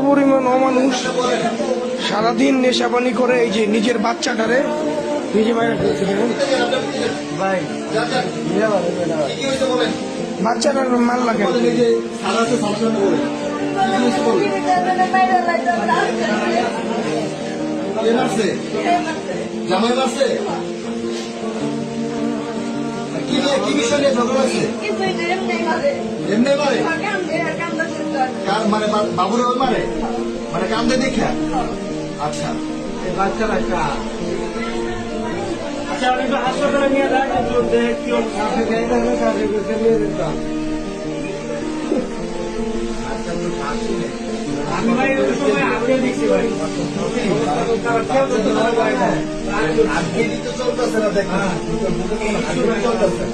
পরিমাণ অমানুষ সারাদিন নেশাপানি করে এই যে নিজের বাচ্চাটারে নিজে বাইরে ফেলছে। বাচ্চাটার মাল লাগে জামাই মারছে কি বিষয় নিয়ে ঝগড়া আছে? এমনি মারে কার মানে বাবুরে ওই মারে মানে কান্দে দেখা। আচ্ছা বাচ্চারা কার? আচ্ছা আমি হাসপাতালে নিয়ে যাই কি আমি ভাই ওই সময় আগে দেখছি ভাই আজকে তো চলতেছে না দেখা চলতেছে।